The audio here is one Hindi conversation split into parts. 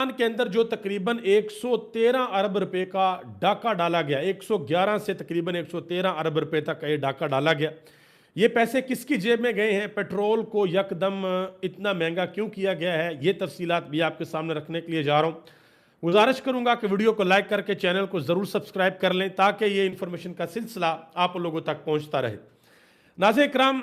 के अंदर जो तकरीबन 113 अरब रुपए का डाका डाला गया, 111 से तकरीबन 113 अरब रुपए तक ये डाका डाला गया। ये पैसे किसकी जेब में गए हैं? पेट्रोल को यकदम इतना महंगा क्यों किया गया है, ये तफसीलात भी आपके सामने रखने के लिए जा रहा हूँ। गुजारिश करूंगा कि वीडियो को लाइक करके चैनल को ज़रूर सब्सक्राइब कर लें ताकि ये इंफॉर्मेशन का सिलसिला आप लोगों तक पहुंचता रहे। नाज़रीन इकराम,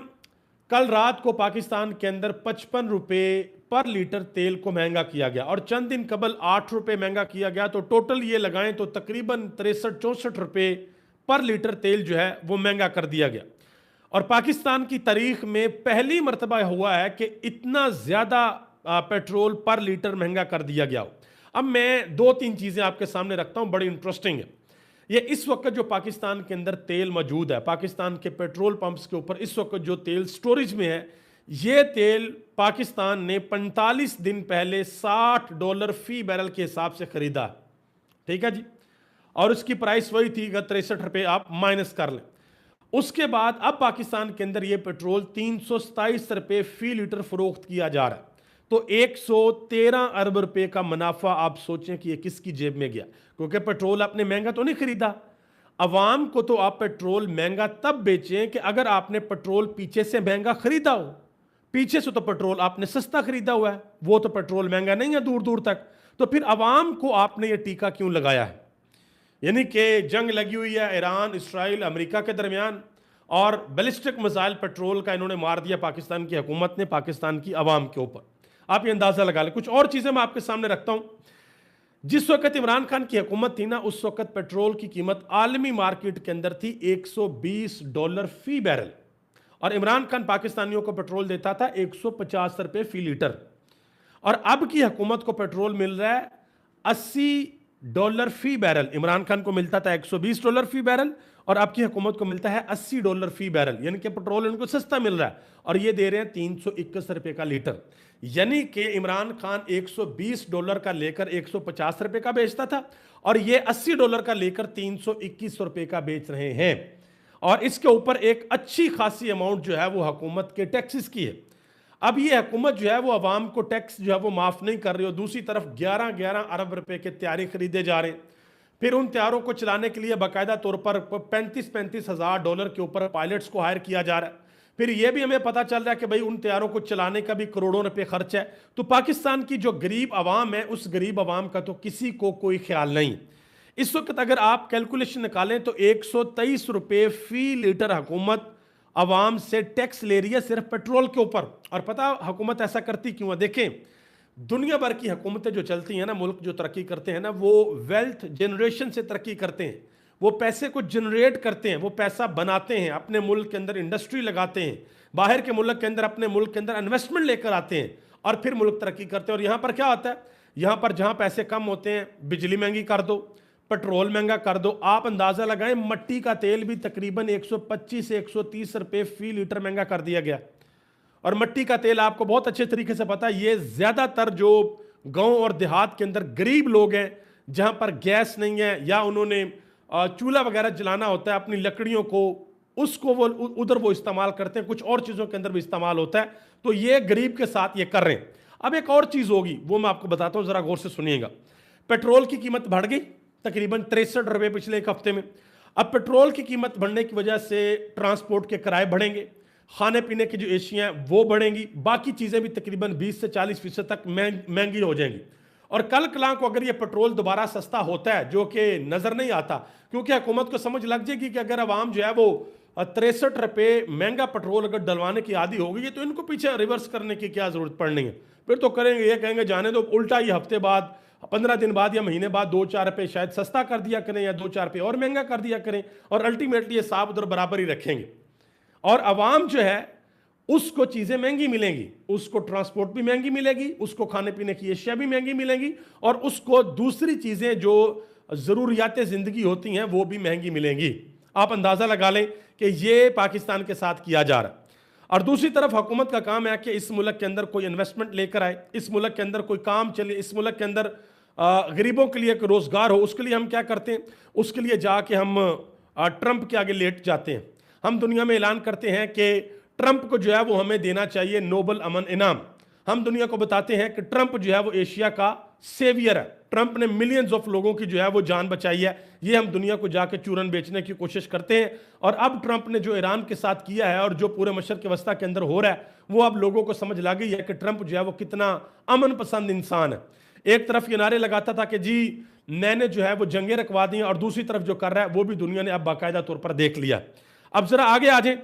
कल रात को पाकिस्तान के अंदर 55 रुपए पर लीटर तेल को महंगा किया गया और चंद दिन कबल 8 रुपए महंगा किया गया, तो टोटल ये लगाएं तो तकरीबन 63-64 रुपए पर लीटर तेल जो है वो महंगा कर दिया गया। और पाकिस्तान की तारीख में पहली मरतबा हुआ है कि इतना ज़्यादा पेट्रोल पर लीटर महंगा कर दिया गया हो। अब मैं दो तीन चीज़ें आपके सामने रखता हूं, बड़ी इंटरेस्टिंग है। ये इस वक्त जो पाकिस्तान के अंदर तेल मौजूद है, पाकिस्तान के पेट्रोल पंप्स के ऊपर इस वक्त जो तेल स्टोरेज में है, ये तेल पाकिस्तान ने 45 दिन पहले $60 फी बैरल के हिसाब से खरीदा। ठीक है जी, और उसकी प्राइस वही थी, 63 रुपए आप माइनस कर लें। उसके बाद अब पाकिस्तान के अंदर ये पेट्रोल 327 रुपए फी लीटर फरोख्त किया जा रहा है, तो 113 अरब रुपए का मुनाफा। आप सोचें कि ये किसकी जेब में गया, क्योंकि पेट्रोल आपने महंगा तो नहीं खरीदा। अवाम को तो आप पेट्रोल महंगा तब बेचें कि अगर आपने पेट्रोल पीछे से महंगा खरीदा हो। पीछे से तो पेट्रोल आपने सस्ता खरीदा हुआ है, वो तो पेट्रोल महंगा नहीं है दूर दूर तक। तो फिर अवाम को आपने ये टीका क्यों लगाया है? यानी कि जंग लगी हुई है ईरान, इसराइल, अमेरिका के दरमियान, और बैलिस्टिक मिसाइल पेट्रोल का इन्होंने मार दिया पाकिस्तान की हुकूमत ने पाकिस्तान की अवाम के ऊपर। आप ये अंदाजा लगा लें। कुछ और चीजें मैं आपके सामने रखता हूं। जिस वक्त इमरान खान की हुकूमत थी ना, उस वक्त पेट्रोल की कीमत आलमी मार्केट के अंदर थी $120 फी बैरल, और इमरान खान पाकिस्तानियों को पेट्रोल देता था 150 रुपए फी लीटर। और अब की हुकूमत को पेट्रोल मिल रहा है $80 फी बैरल। इमरान खान को मिलता था $120 फी बैरल, और आपकी हुकूमत को मिलता है $80 फी बैरल, यानी कि पेट्रोल इनको सस्ता मिल रहा है, और ये दे रहे हैं 321 रुपए का लीटर। यानी कि इमरान खान $120 का लेकर 150 रुपए का बेचता था, और ये $80 का लेकर 321 रुपए का बेच रहे हैं। और इसके ऊपर एक अच्छी खासी अमाउंट जो है वो हुकूमत के टैक्सेस की है। अब ये हुकूमत जो है वो अवाम को टैक्स जो है वो माफ नहीं कर रही हो। दूसरी तरफ 11-11 अरब रुपए के तैयारी खरीदे जा रहे हैं। फिर उन तैयारों को चलाने के लिए बाकायदा तौर पर 35-35 हज़ार डॉलर के ऊपर पायलट्स को हायर किया जा रहा है। फिर यह भी हमें पता चल रहा है कि भाई उन तैयारों को चलाने का भी करोड़ों रुपए खर्च है। तो पाकिस्तान की जो गरीब आवाम है, उस गरीब आवाम का तो किसी को कोई ख्याल नहीं। इस वक्त अगर आप कैलकुलेशन निकालें तो 123 रुपए फी लीटर हुकूमत अवाम से टैक्स ले रही है सिर्फ पेट्रोल के ऊपर। और पता हुकूमत ऐसा करती क्यों है? देखें, दुनिया भर की हुकूमतें जो चलती हैं ना, मुल्क जो तरक्की करते हैं ना, वो वेल्थ जनरेशन से तरक्की करते हैं। वो पैसे को जनरेट करते हैं, वो पैसा बनाते हैं, अपने मुल्क के अंदर इंडस्ट्री लगाते हैं, बाहर के मुल्क के अंदर अपने मुल्क के अंदर इन्वेस्टमेंट लेकर आते हैं, और फिर मुल्क तरक्की करते हैं। और यहाँ पर क्या होता है? यहाँ पर जहाँ पैसे कम होते हैं, बिजली महंगी कर दो, पेट्रोल महंगा कर दो। आप अंदाजा लगाएं, मट्टी का तेल भी तकरीबन 125 से 130 रुपए फी लीटर महंगा कर दिया गया। और मट्टी का तेल आपको बहुत अच्छे तरीके से पता है, ये ज्यादातर जो गांव और देहात के अंदर गरीब लोग हैं, जहां पर गैस नहीं है या उन्होंने चूल्हा वगैरह जलाना होता है अपनी लकड़ियों को, उसको वो उधर वो इस्तेमाल करते हैं, कुछ और चीजों के अंदर भी इस्तेमाल होता है। तो ये गरीब के साथ ये कर रहे हैं। अब एक और चीज होगी, वो मैं आपको बताता हूं, जरा गौर से सुनिएगा। पेट्रोल की कीमत बढ़ गई तकरीबन 63 रुपए पिछले एक हफ्ते में। अब पेट्रोल की कीमत बढ़ने की वजह से ट्रांसपोर्ट के किराए बढ़ेंगे, खाने पीने की जो एशियां हैं वो बढ़ेंगी, बाकी चीजें भी तकरीबन 20 से 40% तक महंगी हो जाएंगी। और कल कलां को अगर ये पेट्रोल दोबारा सस्ता होता है, जो कि नजर नहीं आता, क्योंकि हुकूमत को समझ लग जाएगी कि अगर आवाम जो है वो 63 रुपए महंगा पेट्रोल अगर डलवाने की आदी हो गई है, तो इनको पीछे रिवर्स करने की क्या जरूरत पड़नी है। फिर तो करेंगे, ये कहेंगे जाने दो, उल्टा ही हफ्ते बाद, 15 दिन बाद या महीने बाद 2-4 रुपए शायद सस्ता कर दिया करें, या 2-4 रुपए और महंगा कर दिया करें, और अल्टीमेटली ये साहब उधर बराबर ही रखेंगे। और अवाम जो है उसको चीजें महंगी मिलेंगी, उसको ट्रांसपोर्ट भी महंगी मिलेगी, उसको खाने पीने की एशिया भी महंगी मिलेंगी, और उसको दूसरी चीजें जो जरूरियात जिंदगी होती हैं वो भी महंगी मिलेंगी। आप अंदाजा लगा लें कि ये पाकिस्तान के साथ किया जा रहा है। और दूसरी तरफ हुकूमत का काम है कि इस मुल्क के अंदर कोई इन्वेस्टमेंट लेकर आए, इस मुल्क के अंदर कोई काम चले, इस मुल्क के अंदर गरीबों के लिए एक रोजगार हो। उसके लिए हम क्या करते हैं? उसके लिए जाके हम ट्रंप के आगे लेट जाते हैं। हम दुनिया में ऐलान करते हैं कि ट्रंप को जो है वो हमें देना चाहिए नोबल अमन इनाम। हम दुनिया को बताते हैं कि ट्रंप जो है वो एशिया का सेवियर है। ट्रंप ने मिलियंस ऑफ लोगों की जो है वो जान बचाई है। ये हम दुनिया को जाके चूरन बेचने की कोशिश करते हैं। और अब ट्रंप ने जो ईरान के साथ किया है और जो पूरे मशरक़ वस्ता के अंदर हो रहा है, वो अब लोगों को समझ लग गई है कि ट्रंप जो है वो कितना अमन पसंद इंसान है। एक तरफ ये नारे लगाता था कि जी मैंने जो है वो जंगें रखवा दी हैं, और दूसरी तरफ जो कर रहा है वो भी दुनिया ने अब बाकायदा तौर पर देख लिया। अब जरा आगे आ जाए,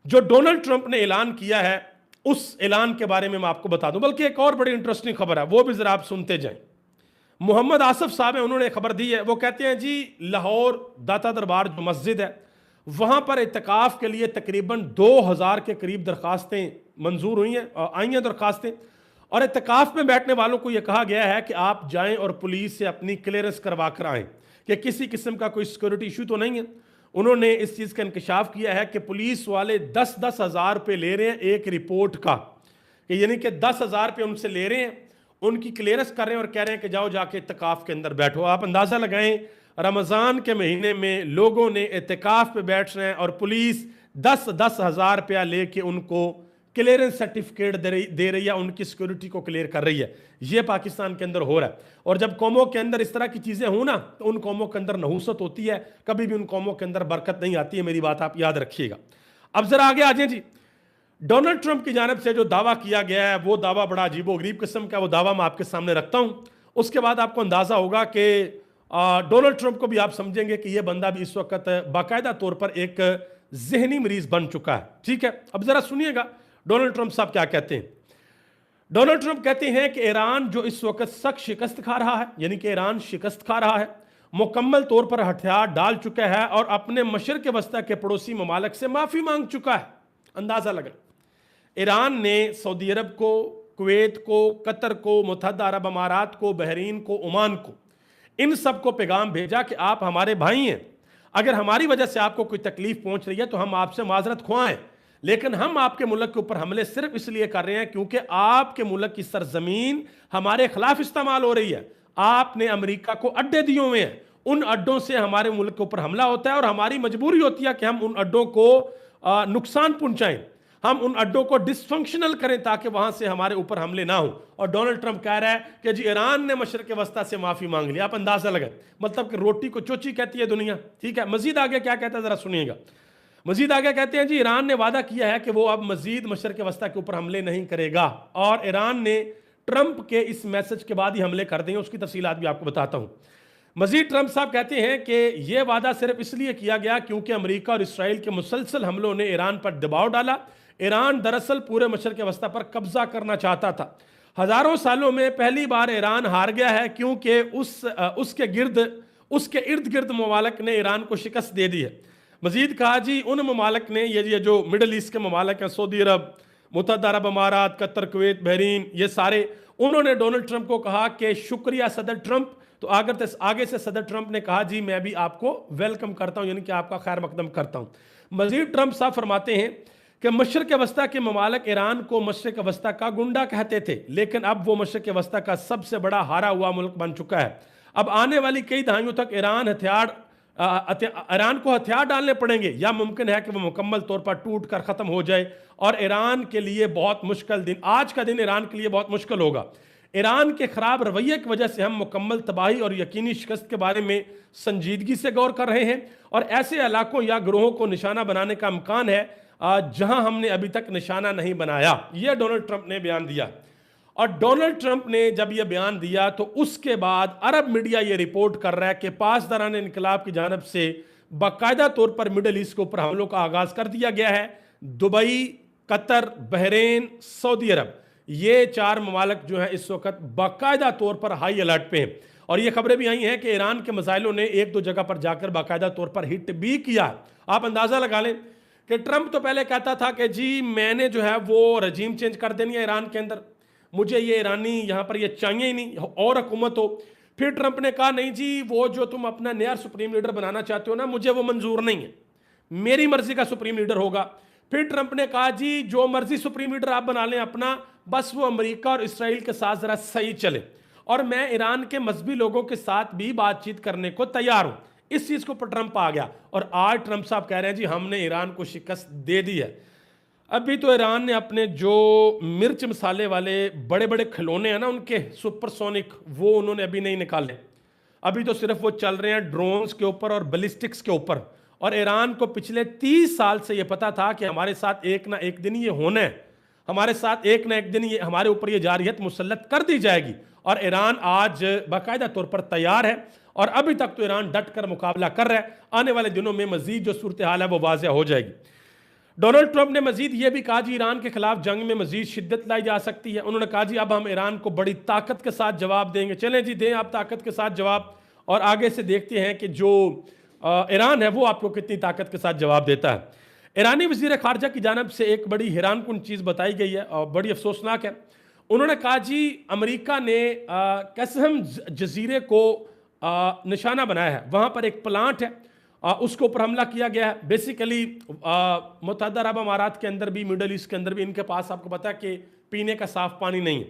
जो डोनाल्ड ट्रंप ने ऐलान किया है उस ऐलान के बारे में मैं आपको बता दूं, बल्कि एक और बड़ी इंटरेस्टिंग खबर है, वो भी जरा आप सुनते जाएं। मोहम्मद आसिफ साहब हैं, उन्होंने खबर दी है। वो कहते हैं जी लाहौर दाता दरबार जो मस्जिद है वहां पर इत्तिकाफ के लिए तकरीबन 2000 के करीब दरखास्तें मंजूर हुई हैं, आई हैं दरखास्तें। और इत्तिकाफ में बैठने वालों को यह कहा गया है कि आप जाएं और पुलिस से अपनी क्लियरेंस करवा कर आएं कि किसी किस्म का कोई सिक्योरिटी इशू तो नहीं है। उन्होंने इस चीज़ का इंकशाफ किया है कि पुलिस वाले 10-10 हज़ार रुपये ले रहे हैं एक रिपोर्ट का, कि यानी कि 10 हज़ार रुपये उनसे ले रहे हैं, उनकी क्लियरेंस कर रहे हैं और कह रहे हैं कि जाओ जाके इत्तिकाफ के अंदर बैठो। आप अंदाज़ा लगाएं, रमज़ान के महीने में लोगों ने इत्तिकाफ पे बैठ रहे हैं और पुलिस 10-10 हज़ार रुपया लेके उनको क्लियरेंस सर्टिफिकेट दे रही है, उनकी सिक्योरिटी को क्लियर कर रही है। ये पाकिस्तान के अंदर हो रहा है। और जब कौमों के अंदर इस तरह की चीज़ें हो ना, तो उन कौमों के अंदर नहूसत होती है, कभी भी उन कौमों के अंदर बरकत नहीं आती है। मेरी बात आप याद रखिएगा। अब जरा आगे आ जाए जी, डोनाल्ड ट्रंप की जानब से जो दावा किया गया है वो दावा बड़ा अजीबोगरीब किस्म का, वो दावा मैं आपके सामने रखता हूँ। उसके बाद आपको अंदाज़ा होगा कि डोनाल्ड ट्रंप को भी आप समझेंगे कि यह बंदा भी इस वक्त बाकायदा तौर पर एक जहनी मरीज बन चुका है। ठीक है, अब जरा सुनिएगा डोनाल्ड ट्रंप साहब क्या कहते हैं। डोनाल्ड ट्रंप कहते हैं कि ईरान जो इस वक्त सख्त शिकस्त खा रहा है, यानी कि ईरान शिकस्त खा रहा है, मुकम्मल तौर पर हथियार डाल चुका है और अपने मशरक़ वस्ता के पड़ोसी ममालिक से माफ़ी मांग चुका है। अंदाज़ा लगा, ईरान ने सऊदी अरब को, कुवैत को, कतर को, मुत्तहदा अरब अमारात को, बहरीन को, ओमान को, इन सब को पैगाम भेजा कि आप हमारे भाई हैं, अगर हमारी वजह से आपको कोई तकलीफ पहुंच रही है तो हम आपसे माजरत ख्वाएं, लेकिन हम आपके मुल्क के ऊपर हमले सिर्फ इसलिए कर रहे हैं क्योंकि आपके मुल्क की सरजमीन हमारे खिलाफ इस्तेमाल हो रही है। आपने अमेरिका को अड्डे दिए हुए हैं, उन अड्डों से हमारे मुल्क के ऊपर हमला होता है और हमारी मजबूरी होती है कि हम उन अड्डों को नुकसान पहुंचाएं, हम उन अड्डों को डिसफंक्शनल करें ताकि वहां से हमारे ऊपर हमले ना हो। और डोनाल्ड ट्रंप कह रहा है कि जी ईरान ने मशरक़ वस्ता से माफी मांग ली। आप अंदाजा लगाएं, मतलब कि रोटी को चोची कहती है दुनिया। ठीक है, मजीद आगे क्या कहता है जरा सुनिएगा। मजीद आगे कहते हैं जी ईरान ने वादा किया है कि वो अब मजीद मशरक़ वस्ता के ऊपर हमले नहीं करेगा, और ईरान ने ट्रंप के इस मैसेज के बाद ही हमले कर देंगे। उसकी तफसीलात भी आपको बताता हूं। मजीद ट्रंप साहब कहते हैं कि यह वादा सिर्फ इसलिए किया गया क्योंकि अमेरिका और इसराइल के मुसलसल हमलों ने ईरान पर दबाव डाला। ईरान दरअसल पूरे मशरक़ वस्ता पर कब्जा करना चाहता था। हजारों सालों में पहली बार ईरान हार गया है क्योंकि उसके इर्द गिर्द ममालिक ने ईरान को शिकस्त दे दी है। मजीद कहा जी उन ममालिक ने, ये जो मिडल ईस्ट के ममालिक हैं, सऊदी अरब, मुत्तहदा अरब अमारात, कतर, कुवैत, बहरीन, ये सारे, उन्होंने डोनाल्ड ट्रंप को कहा कि शुक्रिया सदर ट्रंप। तो आगे से सदर ट्रंप ने कहा जी मैं भी आपको वेलकम करता हूं, यानी कि आपका खैर मकदम करता हूं। मजीद ट्रंप साहब फरमाते हैं कि मशरक़ वस्ता के ममालिक ईरान को मशरक़ वस्ता का गुंडा कहते थे, लेकिन अब वो मशरक़ वस्ता का सबसे बड़ा हारा हुआ मुल्क बन चुका है। अब आने वाली कई दहाइयों तक ईरान को हथियार डालने पड़ेंगे, या मुमकिन है कि वो मुकम्मल तौर पर टूट कर ख़त्म हो जाए, और ईरान के लिए बहुत मुश्किल दिन, आज का दिन ईरान के लिए बहुत मुश्किल होगा। ईरान के खराब रवैये की वजह से हम मुकम्मल तबाही और यकीनी शिकस्त के बारे में संजीदगी से गौर कर रहे हैं, और ऐसे इलाकों या ग्रोहों को निशाना बनाने का इम्कान है जहां हमने अभी तक निशाना नहीं बनाया। यह डोनाल्ड ट्रंप ने बयान दिया। और डोनाल्ड ट्रंप ने जब यह बयान दिया तो उसके बाद अरब मीडिया यह रिपोर्ट कर रहा है कि पासदारान इनकलाब की जानब से बाकायदा तौर पर मिडल ईस्ट के ऊपर हमलों का आगाज कर दिया गया है। दुबई, कतर, बहरीन, सऊदी अरब, ये 4 ममालिक जो है इस वक्त बाकायदा तौर पर हाई अलर्ट पे हैं। और ये खबरें भी आई हैं कि ईरान के मिसाइलों ने 1-2 जगह पर जाकर बाकायदा तौर पर हिट भी किया। आप अंदाजा लगा लें कि ट्रंप तो पहले कहता था कि जी मैंने जो है वो रजीम चेंज कर देनी है ईरान के अंदर, मुझे ये ईरानी यहाँ पर ये चाहिए ही नहीं और हुकूमत हो। फिर ट्रंप ने कहा नहीं जी वो जो तुम अपना नया सुप्रीम लीडर बनाना चाहते हो ना, मुझे वो मंजूर नहीं है, मेरी मर्जी का सुप्रीम लीडर होगा। फिर ट्रंप ने कहा जी जो मर्जी सुप्रीम लीडर आप बना लें अपना, बस वो अमेरिका और इसराइल के साथ जरा सही चले, और मैं ईरान के मजहबी लोगों के साथ भी बातचीत करने को तैयार हूं। इस चीज को पर ट्रंप आ गया, और आज ट्रंप साहब कह रहे हैं जी हमने ईरान को शिकस्त दे दी है। अभी तो ईरान ने अपने जो मिर्च मसाले वाले बड़े बड़े खिलौने हैं ना उनके सुपरसोनिक, वो उन्होंने अभी नहीं निकाले। अभी तो सिर्फ वो चल रहे हैं ड्रोन्स के ऊपर और बैलिस्टिक्स के ऊपर। और ईरान को पिछले 30 साल से ये पता था कि हमारे साथ एक ना एक दिन ये होना है, हमारे साथ एक ना एक दिन ये हमारे ऊपर ये जारहियत मुसल्लत कर दी जाएगी। और ईरान आज बाकायदा तौर पर तैयार है और अभी तक तो ईरान डट कर मुकाबला कर रहा है। आने वाले दिनों में मजीद जो सूरत हाल है वो वाज़ेह हो जाएगी। डोनाल्ड ट्रंप ने मजीद ये भी कहा जी ईरान के खिलाफ जंग में मजीद शिद्दत लाई जा सकती है। उन्होंने कहा जी अब हम ईरान को बड़ी ताकत के साथ जवाब देंगे। चलें जी, दें आप ताकत के साथ जवाब और आगे से देखते हैं कि जो ईरान है वो आपको कितनी ताकत के साथ जवाब देता है। ईरानी वजीर खारजा की जानब से एक बड़ी हैरानकुन चीज़ बताई गई है और बड़ी अफसोसनाक है। उन्होंने कहा जी अमेरिका ने कसम जजीरे को निशाना बनाया है, वहाँ पर एक प्लांट है, उसके ऊपर हमला किया गया है। बेसिकली मुत्तहदा अरब अमारात के अंदर भी, मिडल ईस्ट के अंदर भी इनके पास आपको पता है कि पीने का साफ पानी नहीं है।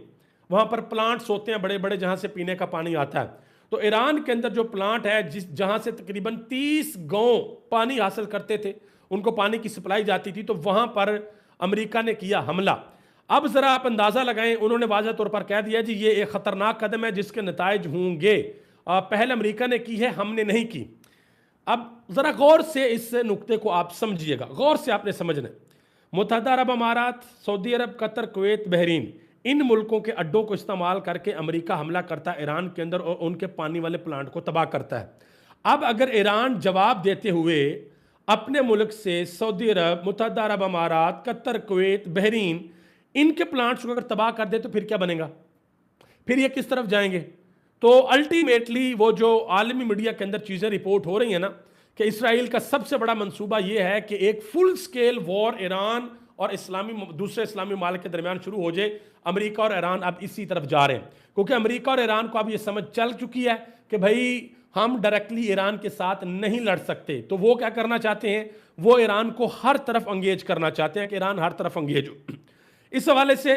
वहाँ पर प्लांट्स होते हैं बड़े बड़े जहाँ से पीने का पानी आता है। तो ईरान के अंदर जो प्लांट है जहाँ से तकरीबन 30 गांव पानी हासिल करते थे, उनको पानी की सप्लाई जाती थी, तो वहाँ पर अमेरिका ने किया हमला। अब ज़रा आप अंदाज़ा लगाएं, उन्होंने वाज़ह तौर पर कह दिया जी ये एक ख़तरनाक कदम है जिसके नताइज होंगे। पहले अमेरिका ने की है, हमने नहीं की। अब ज़रा गौर से इस नुक्ते को आप समझिएगा, गौर से आपने समझना है। मुत्तहदा अरब अमारात, सऊदी अरब, कतर, कुवैत, बहरीन, इन मुल्कों के अड्डों को इस्तेमाल करके अमेरिका हमला करता है ईरान के अंदर और उनके पानी वाले प्लांट को तबाह करता है। अब अगर ईरान जवाब देते हुए अपने मुल्क से सऊदी अरब, मुत्तहदा अरब अमारात, कतर, कुवैत, बहरीन, इनके प्लांट्स को अगर तबाह कर दे तो फिर क्या बनेगा? फिर ये किस तरफ जाएंगे? तो अल्टीमेटली वो जो आलमी मीडिया के अंदर चीज़ें रिपोर्ट हो रही हैं ना कि इसराइल का सबसे बड़ा मंसूबा ये है कि एक फुल स्केल वॉर ईरान और दूसरे इस्लामी मालिक के दरमियान शुरू हो जाए। अमेरिका और ईरान अब इसी तरफ जा रहे हैं क्योंकि अमेरिका और ईरान को अब ये समझ चल चुकी है कि भाई हम डायरेक्टली ईरान के साथ नहीं लड़ सकते। तो वो क्या करना चाहते हैं, वो ईरान को हर तरफ अंगेज करना चाहते हैं कि ईरान हर तरफ अंगेज हो। इस हवाले से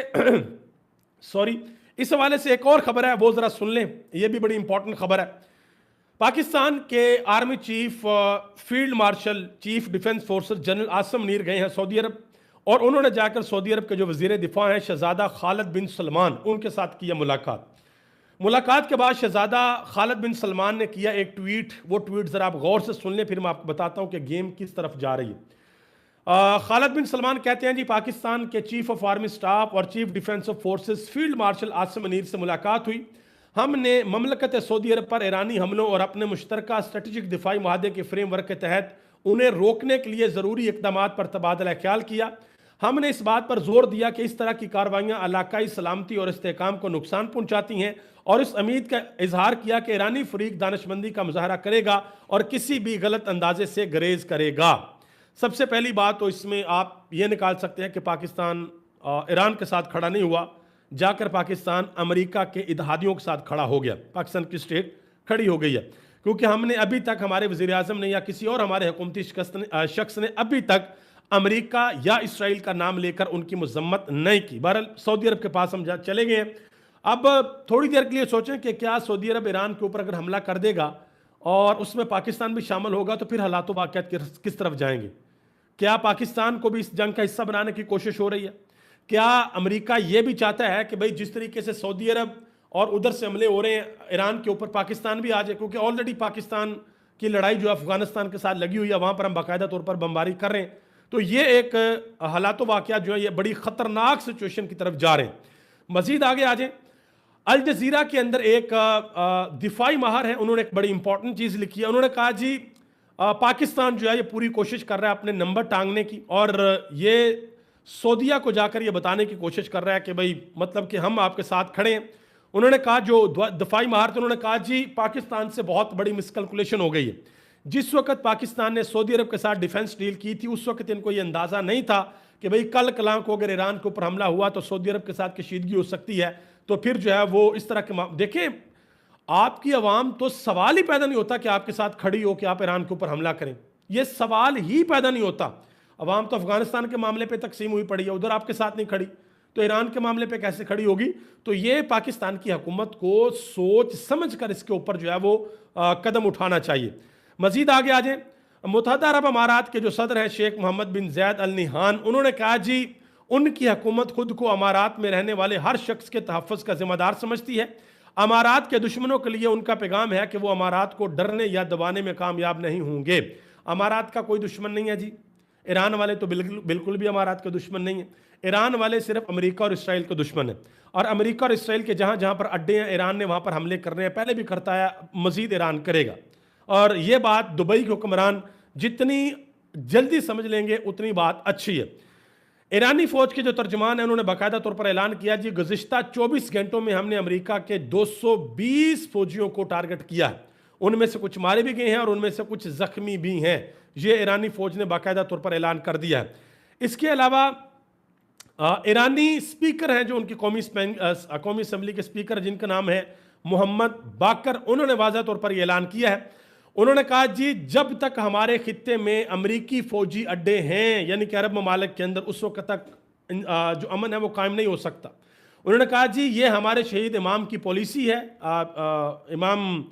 इस हवाले से एक और खबर है, वो जरा सुन लें, ये भी बड़ी इंपॉर्टेंट खबर है। पाकिस्तान के army chief, field marshal, chief defence forces general Asim Munir गए हैं सऊदी अरब और उन्होंने जाकर सऊदी अरब के जो वजीर दिफा हैं शहजादा खालिद बिन सलमान, उनके साथ किया मुलाकात के बाद शहजादा खालिद बिन सलमान ने किया एक ट्वीट। वो ट्वीट ज़रा आप गौर से सुन लें, फिर मैं आपको बताता हूँ कि गेम किस तरफ जा रही है। खालिद बिन सलमान कहते हैं जी पाकिस्तान के चीफ ऑफ आर्मी स्टाफ और chief defence of forces field marshal Asim Munir से मुलाकात हुई। हमने ममलकत सऊदी अरब पर ईरानी हमलों और अपने मुश्तरका स्ट्रेटेजिक दिफाई माहदे के फ्रेमवर्क के तहत उन्हें रोकने के लिए ज़रूरी इक़दाम पर तबादला ख्याल किया। हमने इस बात पर जोर दिया कि इस तरह की कार्रवाइयाँ इलाकाई सलामती और इस्तेहकाम को नुकसान पहुँचाती हैं और इस उम्मीद का इजहार किया कि ईरानी फरीक दानिशमंदी का मुजाहरा करेगा और किसी भी गलत अंदाजे से गरेज करेगा। सबसे पहली बात तो इसमें आप ये निकाल सकते हैं कि पाकिस्तान ईरान के साथ खड़ा नहीं हुआ, जाकर पाकिस्तान अमेरिका के इत्तेहादियों के साथ खड़ा हो गया। पाकिस्तान की स्टेट खड़ी हो गई है क्योंकि हमने अभी तक, हमारे वज़ीर आज़म ने या किसी और हमारे हुकूमती शख्स ने अभी तक अमेरिका या इसराइल का नाम लेकर उनकी मजम्मत नहीं की। बहरहाल सऊदी अरब के पास हम चले गए हैं। अब थोड़ी देर के लिए सोचें कि क्या सऊदी अरब ईरान के ऊपर अगर हमला कर देगा और उसमें पाकिस्तान भी शामिल होगा तो फिर हालात वाक़यात किस तरफ जाएंगे? क्या पाकिस्तान को भी इस जंग का हिस्सा बनाने की कोशिश हो रही है? क्या अमेरिका ये भी चाहता है कि भाई जिस तरीके से सऊदी अरब और उधर से हमले हो रहे हैं ईरान के ऊपर, पाकिस्तान भी आ जाए? क्योंकि ऑलरेडी पाकिस्तान की लड़ाई जो अफगानिस्तान के साथ लगी हुई है, वहाँ पर हम बाकायदा तौर पर बमबारी कर रहे हैं। तो ये एक हालात वाक़यात जो है ये बड़ी ख़तरनाक सिचुएशन की तरफ जा रहे हैं। मज़ीद आगे आ जाए, अल जज़ीरा के अंदर एक दिफाई माहर है, उन्होंने एक बड़ी इंपॉर्टेंट चीज़ लिखी है। उन्होंने कहा जी पाकिस्तान जो है ये पूरी कोशिश कर रहा है अपने नंबर टांगने की और ये सऊदीया को जाकर ये बताने की कोशिश कर रहा है कि भाई मतलब कि हम आपके साथ खड़े हैं। उन्होंने कहा जो दिफाई माहर थे, उन्होंने कहा जी पाकिस्तान से बहुत बड़ी मिसकैलकुलेशन हो गई है। जिस वक्त पाकिस्तान ने सऊदी अरब के साथ डिफेंस डील की थी उस वक्त इनको ये अंदाज़ा नहीं था कि भाई कल कलां को अगर ईरान के ऊपर हमला हुआ तो सऊदी अरब के साथ कशीदगी हो सकती है, तो फिर जो है वो इस तरह के देखें, आपकी आवाम तो सवाल ही पैदा नहीं होता कि आपके साथ खड़ी हो कि आप ईरान के ऊपर हमला करें। ये सवाल ही पैदा नहीं होता। अवाम तो अफगानिस्तान के मामले पे तकसीम हुई पड़ी है, उधर आपके साथ नहीं खड़ी, तो ईरान के मामले पे कैसे खड़ी होगी? तो ये पाकिस्तान की हुकूमत को सोच समझ कर इसके ऊपर जो है वो कदम उठाना चाहिए। मजीद आगे आ जाए, मुत्तहदा अरब अमारात के जो सदर हैं शेख मोहम्मद बिन जैद अल नहान, उन्होंने कहा जी उनकी हुकूमत खुद को अमारात में रहने वाले हर शख्स के तहफ़्फ़ुज़ का जिम्मेदार समझती है। अमारात के दुश्मनों के लिए उनका पैगाम है कि वो अमारात को डरने या दबाने में कामयाब नहीं होंगे। अमारात का कोई दुश्मन नहीं है जी। ईरान वाले तो बिल्कुल भी अमारात के दुश्मन नहीं है। ईरान वाले सिर्फ अमेरिका और इसराइल के दुश्मन हैं, और अमेरिका और इसराइल के जहाँ जहाँ पर अड्डे हैं ईरान ने वहाँ पर हमले करने हैं, पहले भी करता है, मजीद ईरान करेगा। और ये बात दुबई के हुक्मरान जितनी जल्दी समझ लेंगे उतनी बात अच्छी है। ईरानी फौज के जो तर्जमान हैं उन्होंने बाकायदा तौर पर ऐलान किया जी गुज़िश्ता 24 घंटों में हमने अमेरिका के 220 फौजियों को टारगेट किया है। उनमें से कुछ मारे भी गए हैं और उनमें से कुछ जख्मी भी हैं। ये ईरानी फौज ने बाकायदा तौर पर ऐलान कर दिया है। इसके अलावा ईरानी स्पीकर हैं जो उनकी कौमी असम्बली के स्पीकर जिनका नाम है मोहम्मद बाकर, उन्होंने वाज़ह तौर पर यह ऐलान किया है। उन्होंने कहा जी जब तक हमारे खित्ते में अमरीकी फौजी अड्डे हैं यानी कि अरब ममालिक के अंदर, उस वक्त तक जो अमन है वो कायम नहीं हो सकता। उन्होंने कहा जी ये हमारे शहीद इमाम की पॉलिसी है, इमाम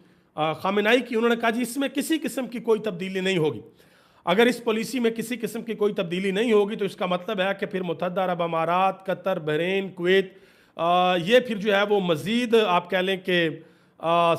खामेनाई की। उन्होंने कहा जी इसमें किसी किस्म की कोई तब्दीली नहीं होगी। अगर इस पॉलिसी में किसी किस्म की कोई तब्दीली नहीं होगी तो इसका मतलब है कि फिर मुत्तहदा अरब अमारात, कतर, बहरीन, कुवैत ये फिर जो है वो मज़ीद आप कह लें कि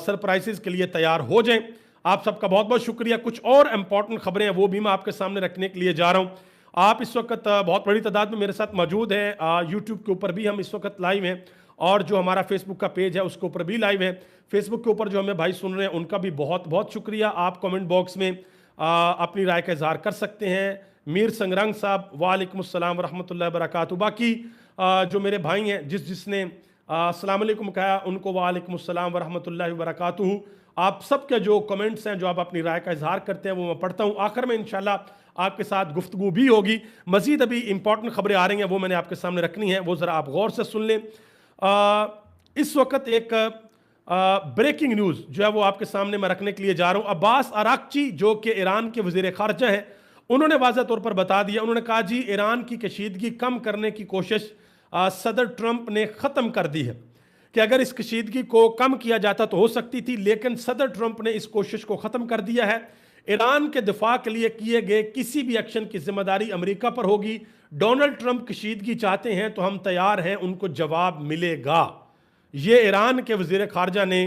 सरप्राइजेस के लिए तैयार हो जाएं। आप सबका बहुत बहुत शुक्रिया। कुछ और इंपॉर्टेंट खबरें हैं वो भी मैं आपके सामने रखने के लिए जा रहा हूँ। आप इस वक्त बहुत बड़ी तादाद में मेरे साथ मौजूद हैं। यूट्यूब के ऊपर भी हम इस वक्त लाइव हैं और जो हमारा फेसबुक का पेज है उसके ऊपर भी लाइव है। फेसबुक के ऊपर जो हमें भाई सुन रहे हैं उनका भी बहुत बहुत शुक्रिया। आप कमेंट बॉक्स में अपनी राय का इजहार कर सकते हैं। मीर संगरंग साहब वालेकुम अस्सलाम वरहमतुल्लाहि वबरकातुहू। बाकी जो मेरे भाई हैं जिसने अस्सलाम वालेकुम कहा उनको वालेकुम अस्सलाम वरहमतुल्लाहि वबरकातुहू। आप सबके जो कमेंट्स हैं जो आप अपनी राय का इजहार करते हैं वो मैं पढ़ता हूँ। आखिर में इंशाल्लाह आपके साथ गुफ्तगू भी होगी। मज़ीद अभी इंपॉर्टेंट खबरें आ रही हैं वो मैंने आपके सामने रखनी है, वो ज़रा आप गौर से सुन लें। इस वक्त एक ब्रेकिंग न्यूज़ जो है वो आपके सामने मैं रखने के लिए जा रहा हूँ। अब्बास अराक्ची जो कि ईरान के वज़ीर ख़ारजा हैं, उन्होंने वाज़ह तौर पर बता दिया। उन्होंने कहा जी ईरान की कशीदगी कम करने की कोशिश सदर ट्रंप ने ख़त्म कर दी है कि अगर इस कशीदगी को कम किया जाता तो हो सकती थी, लेकिन सदर ट्रंप ने इस कोशिश को ख़त्म कर दिया है। ईरान के दिफा के लिए किए गए किसी भी एक्शन की जिम्मेदारी अमेरिका पर होगी। डोनाल्ड ट्रंप कशीदगी चाहते हैं तो हम तैयार हैं, उनको जवाब मिलेगा। ये ईरान के वज़ीर ख़ारजा ने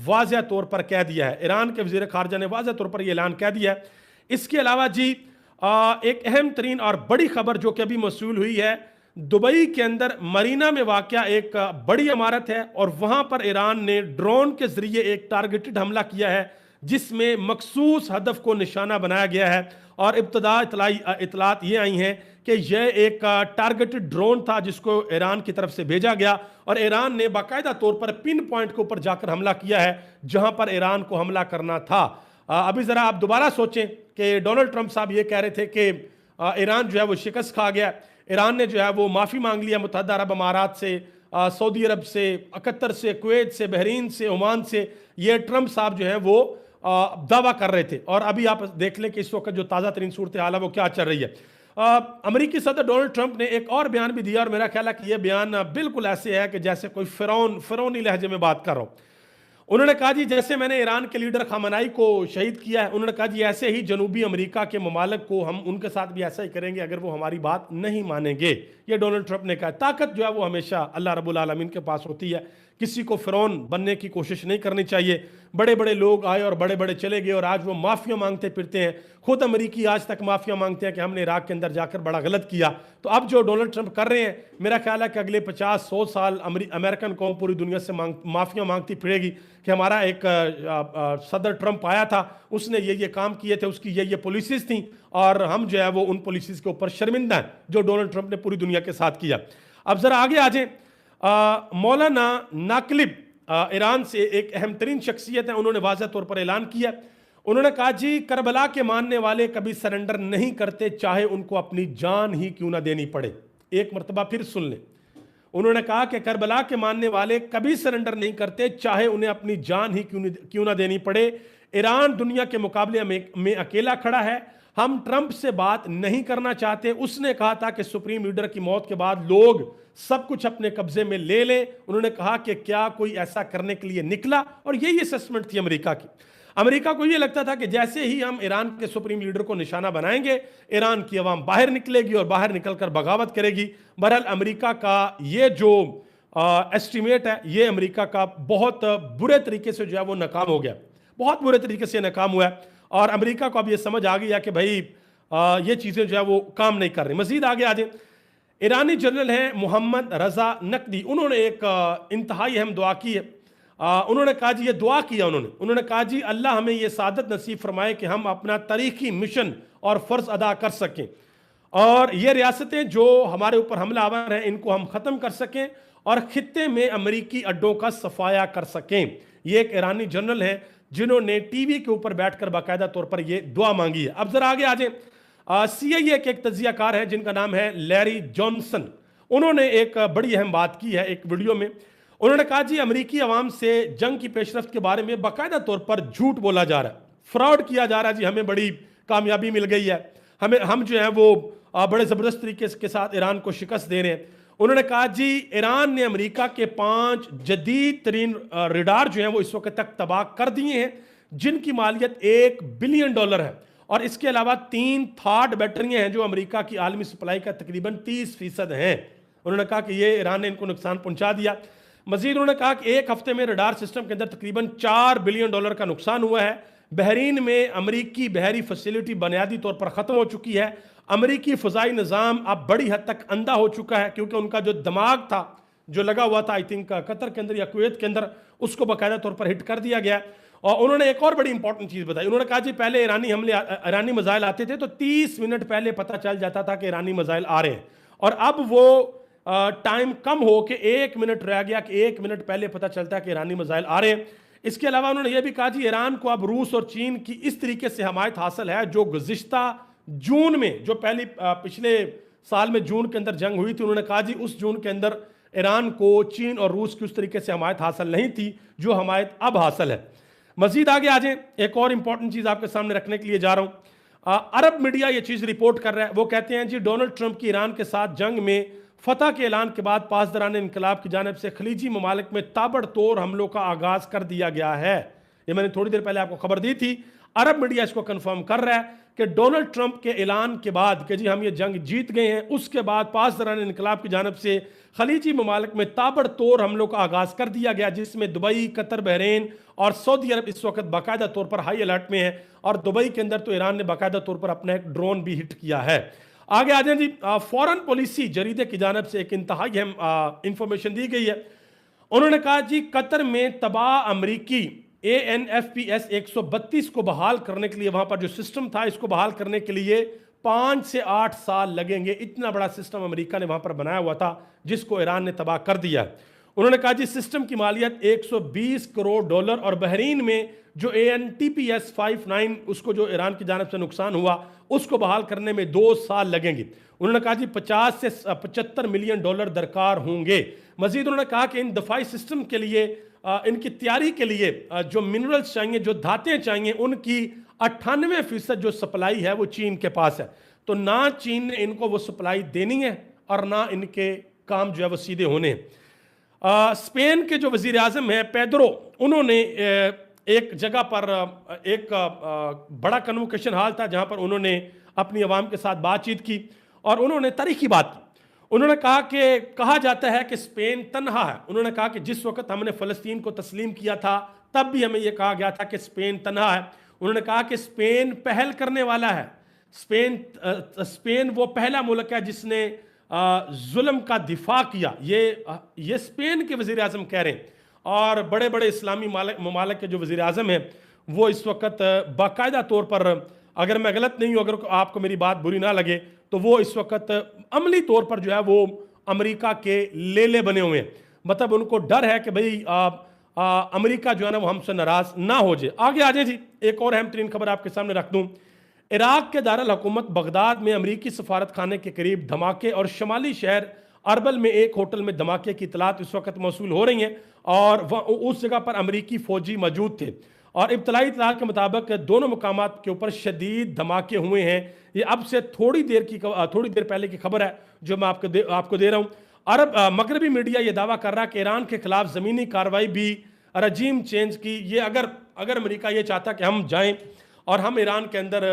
वाज़ह तौर पर कह दिया है। ईरान के वज़ीर ख़ारजा ने वाज़ह तौर पर यह ऐलान कह दिया है। इसके अलावा जी एक अहम तरीन और बड़ी खबर जो कि अभी मौसूल हुई है, दुबई के अंदर मरीना में वाक़या एक बड़ी इमारत है और वहाँ पर ईरान ने ड्रोन के ज़रिए एक टारगेटेड हमला किया है जिसमें मखसूस हदफ को निशाना बनाया गया है। और इब्तदा इतलात ये आई हैं कि यह एक टारगेटेड ड्रोन था जिसको ईरान की तरफ से भेजा गया और ईरान ने बाकायदा तौर पर पिन पॉइंट के ऊपर जाकर हमला किया है जहाँ पर ईरान को हमला करना था। अभी ज़रा आप दोबारा सोचें कि डोनाल्ड ट्रंप साहब ये कह रहे थे कि ईरान जो है वो शिकस्त खा गया। ईरान ने जो है वो माफ़ी मांग लिया मुत्तहदा अरब अमारात से, सऊदी अरब से, कतर से, कुवैत से, बहरीन से, ओमान से। ये ट्रंप साहब जो है वो दावा कर रहे थे। और अभी आप देख लें कि इस वक्त जो ताज़ा तरीन सूरत हाल है वो क्या चल रही है। अमेरिकी सदर डोनाल्ड ट्रंप ने एक और बयान भी दिया और मेरा ख्याल है कि यह बयान बिल्कुल ऐसे है कि जैसे कोई फ़िरौनी लहजे में बात कर रहा हूँ। उन्होंने कहा जी जैसे मैंने ईरान के लीडर खामनाई को शहीद किया है, उन्होंने कहा जी ऐसे ही जनूबी अमेरिका के ममालिक को हम उनके साथ भी ऐसा ही करेंगे अगर वो हमारी बात नहीं मानेंगे। ये डोनाल्ड ट्रंप ने कहा। ताकत जो है वो हमेशा अल्लाह रब्बुल आलमीन के पास होती है, किसी को फ़िरौन बनने की कोशिश नहीं करनी चाहिए। बड़े बड़े लोग आए और बड़े बड़े चले गए और आज वो माफ़िया मांगते फिरते हैं। खुद अमेरिकी आज तक माफ़िया मांगते हैं कि हमने इराक के अंदर जाकर बड़ा गलत किया। तो अब जो डोनाल्ड ट्रंप कर रहे हैं, मेरा ख्याल है कि अगले 50-100 साल अमेरिकन कौम पूरी दुनिया से माफ़िया मांगती फिरेगी कि हमारा एक सदर ट्रंप आया था, उसने ये काम किए थे, उसकी ये पॉलिसीज़ थी और हम जो है वो उन पॉलिसीज़ के ऊपर शर्मिंदा हैं जो डोनाल्ड ट्रंप ने पूरी दुनिया के साथ किया। अब ज़रा आगे आ जाए। मौलाना नाकलिब ईरान से एक अहम तरीन शख्सियत है, उन्होंने वाज़ह तौर पर ऐलान किया। उन्होंने कहा जी करबला के मानने वाले कभी सरेंडर नहीं करते, चाहे उनको अपनी जान ही क्यों ना देनी पड़े। एक मरतबा फिर सुन लें। उन्होंने कहा कि करबला के मानने वाले कभी सरेंडर नहीं करते, चाहे उन्हें अपनी जान ही क्यों ना देनी पड़े। ईरान दुनिया के मुकाबले में अकेला खड़ा है। हम ट्रंप से बात नहीं करना चाहते। उसने कहा था कि सुप्रीम लीडर की मौत के बाद लोग सब कुछ अपने कब्जे में ले लें। उन्होंने कहा कि क्या कोई ऐसा करने के लिए निकला, और यही असेसमेंट थी अमेरिका की। अमेरिका को यह लगता था कि जैसे ही हम ईरान के सुप्रीम लीडर को निशाना बनाएंगे, ईरान की अवाम बाहर निकलेगी और बाहर निकलकर बगावत करेगी। बहरहाल अमेरिका का ये जो एस्टिमेट है, ये अमेरिका का बहुत बुरे तरीके से जो है वो नाकाम हो गया, बहुत बुरे तरीके से नाकाम हुआ है। और अमेरिका को अब ये समझ आ गया कि भाई ये चीज़ें जो है वो काम नहीं कर रही। मजीद आगे आ जाए, ईरानी जनरल हैं मोहम्मद रजा नकदी, उन्होंने एक इंतहाई अहम दुआ की है। उन्होंने कहा जी, ये दुआ किया उन्होंने कहा जी, अल्लाह हमें ये सादत नसीब फरमाए कि हम अपना तारीखी मिशन और फ़र्ज अदा कर सकें, और ये रियासतें जो हमारे ऊपर हमलावर हैं इनको हम ख़त्म कर सकें, और खित्ते में अमरीकी अड्डों का सफाया कर सकें। ये एक ईरानी जनरल हैं जिन्होंने टीवी के ऊपर बैठकर बाकायदा तौर पर ये दुआ मांगी है। अब जरा आगे आ जाए, CIA के एक तज्जियाकार है जिनका नाम है लैरी जॉनसन। उन्होंने एक बड़ी अहम बात की है एक वीडियो में। उन्होंने कहा जी, अमेरिकी अवाम से जंग की पेशरफ्त के बारे में बाकायदा तौर पर झूठ बोला जा रहा है, फ्रॉड किया जा रहा है जी, हमें बड़ी कामयाबी मिल गई है, हम जो है वो बड़े ज़बरदस्त तरीके के साथ ईरान को शिकस्त दे रहे हैं। उन्होंने कहा जी, ईरान ने अमेरिका के 5 जदीद तरीन रडार जो हैं वो इस वक्त तक तबाह कर दिए हैं, जिनकी मालियत $1 बिलियन है, और इसके अलावा 3 थार्ड बैटरियां हैं जो अमेरिका की आलमी सप्लाई का तकरीबन 30% हैं। उन्होंने कहा कि ये ईरान ने इनको नुकसान पहुंचा दिया। मजीद उन्होंने कहा कि एक हफ्ते में रडार सिस्टम के अंदर तकरीबन $4 बिलियन का नुकसान हुआ है। बहरीन में अमरीकी बहरी फैसिलिटी बुनियादी तौर पर ख़त्म हो चुकी है। अमरीकी फ़ज़ाई निज़ाम अब बड़ी हद तक अंधा हो चुका है, क्योंकि उनका जो दिमाग था जो लगा हुआ था आई थिंक कतर के अंदर या कुवैत के अंदर, उसको बाकायदा तौर पर हिट कर दिया गया। और उन्होंने एक और बड़ी इंपॉर्टेंट चीज़ बताई। उन्होंने कहा जी, पहले ईरानी मिसाइल आते थे तो 30 मिनट पहले पता चल जाता था कि ईरानी मिसाइल आ रहे हैं, और अब वो टाइम कम हो के 1 मिनट रह गया कि 1 मिनट पहले पता चलता है कि ईरानी मिसाइल आ रहे हैं। इसके अलावा उन्होंने यह भी कहा जी, ईरान को अब रूस और चीन की इस तरीके से हमायत हासिल है जो गुज़िश्ता जून में, जो पिछले साल में जून के अंदर जंग हुई थी, उन्होंने कहा जी उस जून के अंदर ईरान को चीन और रूस की उस तरीके से हमायत हासिल नहीं थी जो हमायत अब हासिल है। मजीद आगे आ जाए, एक और इंपॉर्टेंट चीज़ आपके सामने रखने के लिए जा रहा हूँ। अरब मीडिया ये चीज़ रिपोर्ट कर रहा है, वो कहते हैं जी, डोनाल्ड ट्रंप की ईरान के साथ जंग में फतह के ऐलान के बाद पासदारान इनकलाब की जानिब से खलीजी ममालिक में ताबड़तोड़ हमलों का आगाज़ कर दिया गया है। ये मैंने थोड़ी देर पहले आपको खबर दी थी। अरब मीडिया इसको कंफर्म कर रहा है कि डोनाल्ड ट्रंप के ऐलान के बाद कि जी हम ये जंग जीत गए हैं, उसके बाद पासदारान इनकलाब की जानिब से खलीजी ममालिक में ताबड़तोड़ हमलों का आगाज़ कर दिया गया, जिसमें दुबई, कतर, बहरीन और सऊदी अरब इस वक्त बाकायदा तौर पर हाई अलर्ट में है। और दुबई के अंदर तो ईरान ने बाकायदा तौर पर अपना एक ड्रोन भी हिट किया है। आगे आ जाए जी, फॉरेन पॉलिसी जरीदे की जानिब से एक इंतहाई अहम इंफॉर्मेशन दी गई है। उन्होंने कहा जी, कतर में तबाह अमरीकी ANFPS 132 को बहाल करने के लिए, वहां पर जो सिस्टम था इसको बहाल करने के लिए 5 से 8 साल लगेंगे। इतना बड़ा सिस्टम अमेरिका ने वहां पर बनाया हुआ था जिसको ईरान ने तबाह कर दिया। उन्होंने कहा जी, सिस्टम की मालियत $120 करोड़, और बहरीन में जो ANTPS 59 उसको जो ईरान की जानिब से नुकसान हुआ उसको बहाल करने में 2 साल लगेंगे। उन्होंने कहा जी, $50 से $75 मिलियन दरकार होंगे। मजीद उन्होंने कहा कि इन दफाई सिस्टम के लिए, इनकी तैयारी के लिए जो मिनरल्स चाहिए, जो धातें चाहिए, उनकी 98% जो सप्लाई है वो चीन के पास है। तो ना चीन ने इनको वो सप्लाई देनी है और ना इनके काम जो है वो सीधे होने हैं। स्पेन के जो वजीर आज़म है पेड्रो, उन्होंने एक जगह पर एक बड़ा कन्वोकेशन हॉल था जहां पर उन्होंने अपनी आवाम के साथ बातचीत की और उन्होंने तारीखी बात की। उन्होंने कहा कि कहा जाता है कि स्पेन तन्हा है। उन्होंने कहा कि जिस वक्त हमने फ़लस्तीन को तस्लीम किया था तब भी हमें यह कहा गया था कि स्पेन तन्हा है। उन्होंने कहा कि स्पेन पहल करने वाला है। स्पेन वो पहला मुल्क है जिसने जुल्म का दिफा किया। ये स्पेन के वज़ीर आज़म कह रहे हैं। और बड़े बड़े इस्लामी ममालिक के जो वज़ीर आज़म हैं वो इस वक्त बाकायदा तौर पर, अगर मैं गलत नहीं हूँ, अगर आपको मेरी बात बुरी ना लगे, तो वो इस वक्त अमली तौर पर जो है वो अमेरिका के लेले बने हुए हैं। मतलब उनको डर है कि भाई अमेरिका जो है ना वो हमसे नाराज ना हो जाए। आगे आ जाए जी, एक और अहम तरीन खबर आपके सामने रख दूं। इराक के दारुल हुकूमत बगदाद में अमेरिकी सफारत खाने के करीब धमाके और शमाली शहर अरबल में एक होटल में धमाके की इतलात इस वक्त मौसूल हो रही हैं और उस जगह पर अमेरिकी फौजी मौजूद थे और इब्तदाई इत्तलात के मुताबिक दोनों मकामात के ऊपर शदीद धमाके हुए हैं। ये अब से थोड़ी देर पहले की खबर है जो मैं आपको दे रहा हूँ। मगरबी मीडिया ये दावा कर रहा कि ईरान के खिलाफ ज़मीनी कार्रवाई भी रजीम चेंज की, ये अगर अगर अमेरिका ये चाहता कि हम जाएं और हम ईरान के अंदर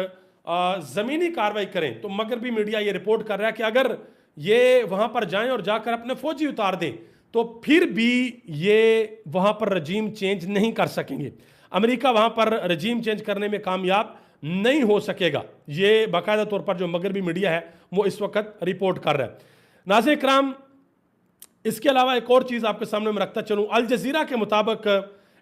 ज़मीनी कार्रवाई करें, तो मगरबी मीडिया ये रिपोर्ट कर रहा है कि अगर ये वहाँ पर जाएं और जाकर अपने फौजी उतार दें तो फिर भी ये वहाँ पर रजीम चेंज नहीं कर सकेंगे। अमेरिका वहाँ पर रजीम चेंज करने में कामयाब नहीं हो सकेगा। ये बाकायदा तौर पर जो मगरबी मीडिया है वो इस वक्त रिपोर्ट कर रहा है। नाज़रीन इकराम, इसके अलावा एक और चीज़ आपके सामने में रखता चलूँ। अल जज़ीरा के मुताबिक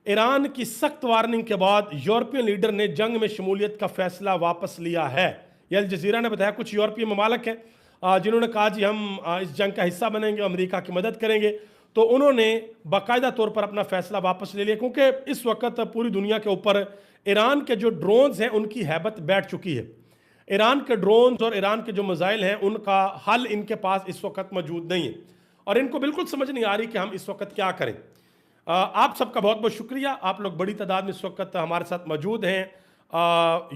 ईरान की सख्त वार्निंग के बाद यूरोपियन लीडर ने जंग में शमूलियत का फैसला वापस लिया है। ये अल जज़ीरा ने बताया कुछ यूरोपीय ममालिक हैं जिन्होंने कहा जी हम इस जंग का हिस्सा बनेंगे, अमेरिका की मदद करेंगे, तो उन्होंने बाकायदा तौर पर अपना फैसला वापस ले लिया, क्योंकि इस वक्त पूरी दुनिया के ऊपर ईरान के जो ड्रोन्स हैं उनकी हैबत बैठ चुकी है। ईरान के ड्रोन्स और ईरान के जो मिसाइल हैं उनका हल इनके पास इस वक्त मौजूद नहीं है और इनको बिल्कुल समझ नहीं आ रही कि हम इस वक्त क्या करें। आप सबका बहुत बहुत शुक्रिया, आप लोग बड़ी तादाद में इस वक्त हमारे साथ मौजूद हैं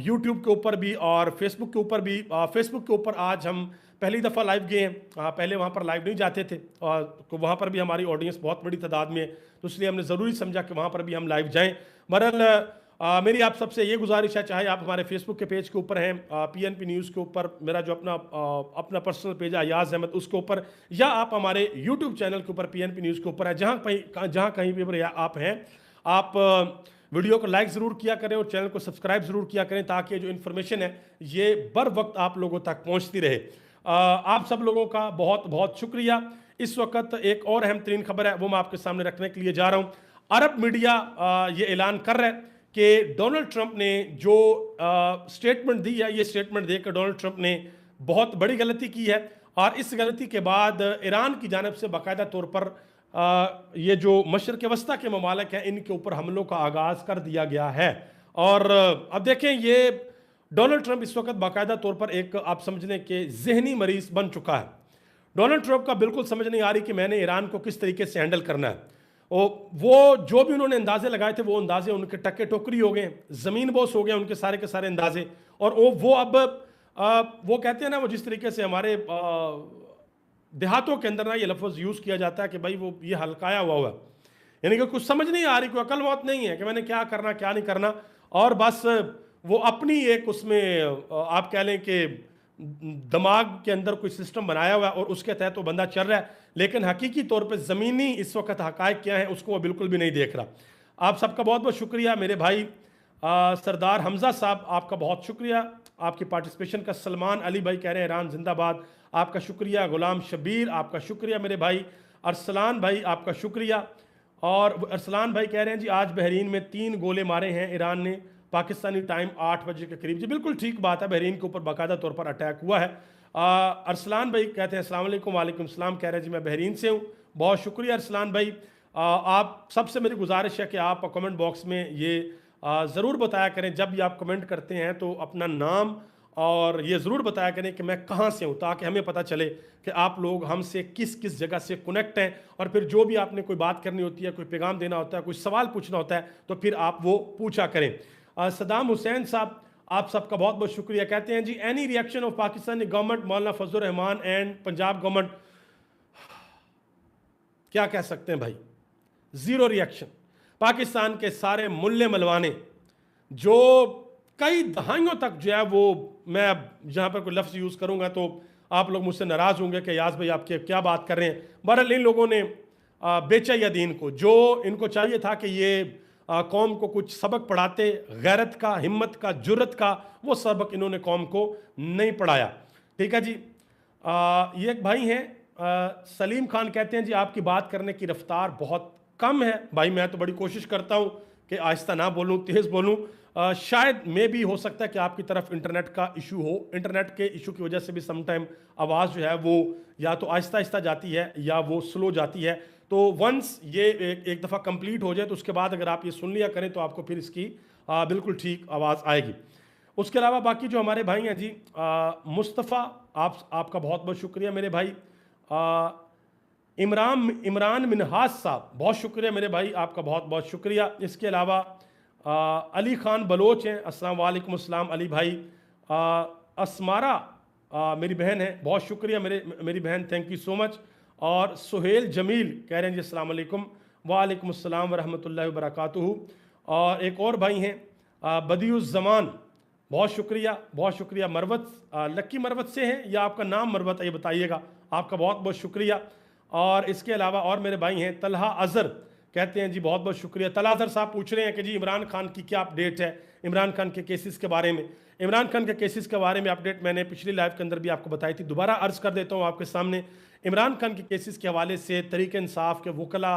यूट्यूब के ऊपर भी और फेसबुक के ऊपर भी। फेसबुक के ऊपर आज हम पहली दफ़ा लाइव गए हैं, पहले वहाँ पर लाइव नहीं जाते थे और तो वहाँ पर भी हमारी ऑडियंस बहुत बड़ी तादाद में है, तो इसलिए हमने ज़रूरी समझा कि वहाँ पर भी हम लाइव जाएँ। बहरहाल मेरी आप सबसे ये गुजारिश है, चाहे आप हमारे फेसबुक के पेज के ऊपर हैं, PNP न्यूज़ के ऊपर, मेरा जो अपना पर्सनल पेज है अयाज अहमद उसके ऊपर, या आप हमारे यूट्यूब चैनल के ऊपर PNP न्यूज़ के ऊपर है, जहाँ कहीं भी आप हैं, आप वीडियो को लाइक ज़रूर किया करें और चैनल को सब्सक्राइब ज़रूर किया करें ताकि जो इन्फॉर्मेशन है ये बर वक्त आप लोगों तक पहुँचती रहे। आप सब लोगों का बहुत बहुत शुक्रिया। इस वक्त एक और अहम तरीन खबर है वो मैं आपके सामने रखने के लिए जा रहा हूँ। अरब मीडिया ये ऐलान कर रहा है कि डोनाल्ड ट्रंप ने जो स्टेटमेंट दी है, ये स्टेटमेंट देकर डोनाल्ड ट्रंप ने बहुत बड़ी गलती की है और इस गलती के बाद ईरान की जानिब से बाकायदा तौर पर ये जो मशरक़ वस्ता के ममालिक हैं इनके ऊपर हमलों का आगाज़ कर दिया गया है। और अब देखें, ये डोनाल्ड ट्रंप इस वक्त बाकायदा तौर पर एक आप समझ लें कि जहनी मरीज बन चुका है। डोनाल्ड ट्रंप का बिल्कुल समझ नहीं आ रही कि मैंने ईरान को किस तरीके से हैंडल करना है। वो जो भी उन्होंने अंदाजे लगाए थे वो अंदाजे उनके टक्के टोकरी हो गए, ज़मीन बोस हो गए उनके सारे के सारे अंदाजे। और वो अब वो कहते हैं ना, वो जिस तरीके से हमारे देहातों के अंदर ना ये लफ्ज़ यूज़ किया जाता है कि भाई वो ये हल्काया हुआ है, यानी कि कुछ समझ नहीं आ रही, कोई अकल मौत नहीं है कि मैंने क्या करना क्या नहीं करना, और बस वो अपनी एक उसमें आप कह लें कि दिमाग के अंदर कोई सिस्टम बनाया हुआ है और उसके तहत वो बंदा चल रहा है, लेकिन हकीकी तौर पे ज़मीनी इस वक्त हक़ाइक़ क्या है उसको वो बिल्कुल भी नहीं देख रहा। आप सबका बहुत बहुत शुक्रिया। मेरे भाई सरदार हमज़ा साहब, आपका बहुत शुक्रिया आपकी पार्टिसिपेशन का। सलमान अली भाई कह रहे हैं ईरान जिंदाबाद, आपका शुक्रिया। गुलाम शबीर, आपका शुक्रिया मेरे भाई। अरसलान भाई, आपका शुक्रिया। और अरसलान भाई कह रहे हैं जी आज बहरीन में 3 गोले मारे हैं ईरान ने पाकिस्तानी टाइम 8 बजे के करीब। जी बिल्कुल ठीक बात है, बहरीन के ऊपर बाकायदा तौर पर अटैक हुआ है। अरसलान भाई कहते हैं अस्सलाम वालेकुम। वालेकुम सलाम, कह रहे हैं जी मैं बहरीन से हूँ। बहुत शुक्रिया अरसलान भाई। आप सबसे मेरी गुजारिश है कि आप कमेंट बॉक्स में ये ज़रूर बताया करें, जब भी आप कमेंट करते हैं तो अपना नाम और ये ज़रूर बताया करें कि मैं कहाँ से हूँ, ताकि हमें पता चले कि आप लोग हमसे किस किस जगह से कनेक्ट हैं। और फिर जो भी आपने कोई बात करनी होती है, कोई पैगाम देना होता है, कोई सवाल पूछना होता है, तो फिर आप वो पूछा करें। सदाम हुसैन साहब, आप सबका बहुत बहुत शुक्रिया। कहते हैं जी any reaction of Pakistani government Maulana Fazal Rehman and Punjab government. क्या कह सकते हैं भाई, ज़ीरो रिएक्शन। पाकिस्तान के सारे मुल्ले मलवाने जो कई दहाइयों तक जो है वो, मैं जहाँ पर कोई लफ्ज़ यूज़ करूँगा तो आप लोग मुझसे नाराज़ होंगे कि यास भाई आप क्या बात कर रहे हैं। बहरहाल इन लोगों ने बेचा या दीन को, जो इनको चाहिए था कि ये कौम को कुछ सबक पढ़ाते, गैरत का, हिम्मत का, जुर्रत का, वो सबक इन्होंने कौम को नहीं पढ़ाया। ठीक है जी। ये एक भाई हैं सलीम खान, कहते हैं जी आपकी बात करने की रफ्तार बहुत कम है। भाई मैं तो बड़ी कोशिश करता हूँ कि आहिस्ता ना बोलूँ, तेज़ बोलूँ। शायद मे भी हो सकता है कि आपकी तरफ इंटरनेट का इशू हो, इंटरनेट के इशू की वजह से भी समटाइम आवाज़ जो है वो या तो आहिस्ता आहिस्ता जाती है या वो स्लो जाती है। तो वंस ये एक दफ़ा कंप्लीट हो जाए तो उसके बाद अगर आप ये सुन लिया करें तो आपको फिर इसकी बिल्कुल ठीक आवाज़ आएगी। उसके अलावा बाकी जो हमारे भाई हैं जी, मुस्तफ़ा, आपका बहुत बहुत शुक्रिया मेरे भाई। इमरान मिनहाज साहब, बहुत शुक्रिया मेरे भाई, आपका बहुत बहुत शुक्रिया। इसके अलावा अली ख़ान बलोच हैं, अस्सलाम वालेकुम अस्सलाम अली भाई। असमारा मेरी बहन है, बहुत शुक्रिया मेरी बहन, थैंक यू सो मच। और सुहेल जमील कह रहे हैं जी अस्सलाम वालेकुम, वालेकुम अस्सलाम वरहमतुल्लाहि वबरकातुहू। और एक और भाई हैं बदियुज़्ज़मान, बहुत शुक्रिया, बहुत शुक्रिया। मरवत, लक्की मरवत से हैं या आपका नाम मरवत है ये बताइएगा, आपका बहुत बहुत शुक्रिया। और इसके अलावा और मेरे भाई हैं तलहा अज़हर, कहते हैं जी बहुत बहुत शुक्रिया। तलहा अज़हर साहब पूछ रहे हैं कि जी इमरान खान की क्या अपडेट है, इमरान खान के केसेस के बारे में। इमरान खान के केसेस के बारे में अपडेट मैंने पिछली लाइव के अंदर भी आपको बताई थी, दोबारा अर्ज कर देता हूँ आपके सामने। इमरान खान के केसेस के हवाले से तहरीक इंसाफ के वकला,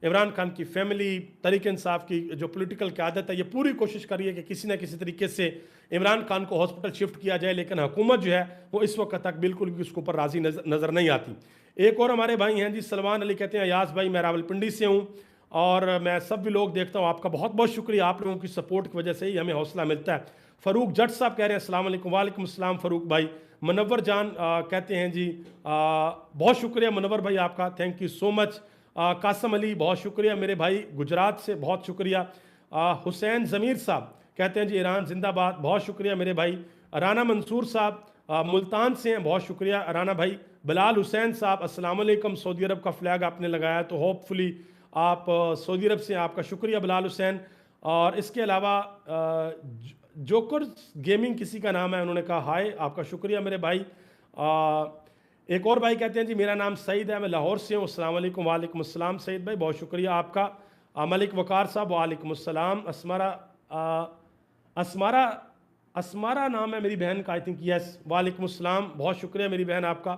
इमरान खान की फैमिली, तहरीक इंसाफ की जो पॉलिटिकल क़यादत है, ये पूरी कोशिश कर रही है कि किसी न किसी तरीके से इमरान खान को हॉस्पिटल शिफ्ट किया जाए, लेकिन हुकूमत जो है वो इस वक्त तक बिल्कुल भी उसके ऊपर राज़ी नज़र नहीं आती। एक और हमारे भाई हैं जी सलमान अली, कहते हैं अयाज भाई मैं रावलपिंडी से हूँ और मैं सब भी लोग देखता हूँ, आपका बहुत बहुत शुक्रिया, आप लोगों की सपोर्ट की वजह से ही हमें हौसला मिलता है। फ़रूक जट साहब कह रहे हैं अस्सलाम वालेकुम, वालेकुम अस्सलाम फ़रूक भाई। मनव्वर जान कहते हैं जी बहुत शुक्रिया मनव्वर भाई आपका, thank you so much. Qasim Ali बहुत शुक्रिया मेरे भाई गुजरात से, बहुत शुक्रिया। हुसैन ज़मीर साहब कहते हैं जी ईरान जिंदाबाद, बहुत शुक्रिया मेरे भाई। राना मंसूर साहब मुल्तान से हैं, बहुत शुक्रिया राना भाई। बिलाल हुसैन साहब अस्सलाम वालेकुम, सऊदी अरब का फ्लैग आपने लगाया तो होपफुली आप सऊदी अरब से, आपका शुक्रिया बिलाल हुसैन। और इसके अलावा जोकर गेमिंग किसी का नाम है, उन्होंने कहा हाय, आपका शुक्रिया मेरे भाई। एक और भाई कहते हैं जी मेरा नाम सईद है, मैं लाहौर से हूँ, अस्सलाम वालेकुम, वालेकुम अस्सलाम सईद भाई, बहुत शुक्रिया आपका। मलिक वकार साहब वालेकुम अस्सलाम। असमारा असमारा नाम है मेरी बहन का, आई थिंक, यस, वालेकुम अस्सलाम, बहुत शुक्रिया मेरी बहन आपका।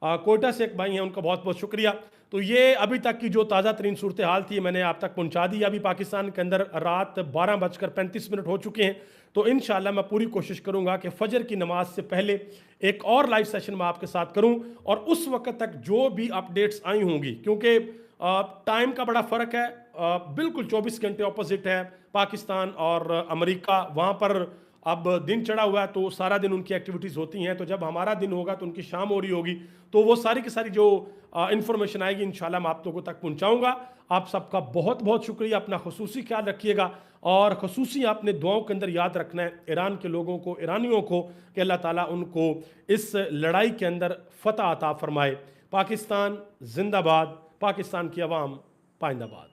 कोयटा से एक भाई हैं, उनका बहुत बहुत शुक्रिया। तो ये अभी तक की जो ताज़ा तरीन सूरत हाल थी मैंने आप तक पहुंचा दी। अभी पाकिस्तान के अंदर रात 12:35 हो चुके हैं, तो इंशाल्लाह मैं पूरी कोशिश करूंगा कि फजर की नमाज से पहले एक और लाइव सेशन मैं आपके साथ करूं और उस वक्त तक जो भी अपडेट्स आई होंगी, क्योंकि टाइम का बड़ा फ़र्क है, बिल्कुल 24 घंटे ऑपोजिट है पाकिस्तान और अमेरिका। वहाँ पर अब दिन चढ़ा हुआ है तो सारा दिन उनकी एक्टिविटीज़ होती हैं, तो जब हमारा दिन होगा तो उनकी शाम हो रही होगी, तो वो सारी की सारी जो इन्फॉर्मेशन आएगी इंशाल्लाह मैं आप लोगों तक पहुंचाऊंगा। आप सबका बहुत बहुत शुक्रिया, अपना खुसूसी ख्याल रखिएगा और खुसूसी आपने दुआओं के अंदर याद रखना है ईरान के लोगों को, ईरानियों को, कि अल्लाह ताला उनको इस लड़ाई के अंदर फ़तह अता फरमाए। पाकिस्तान जिंदाबाद, पाकिस्तान की आवाम पाइंदाबाद।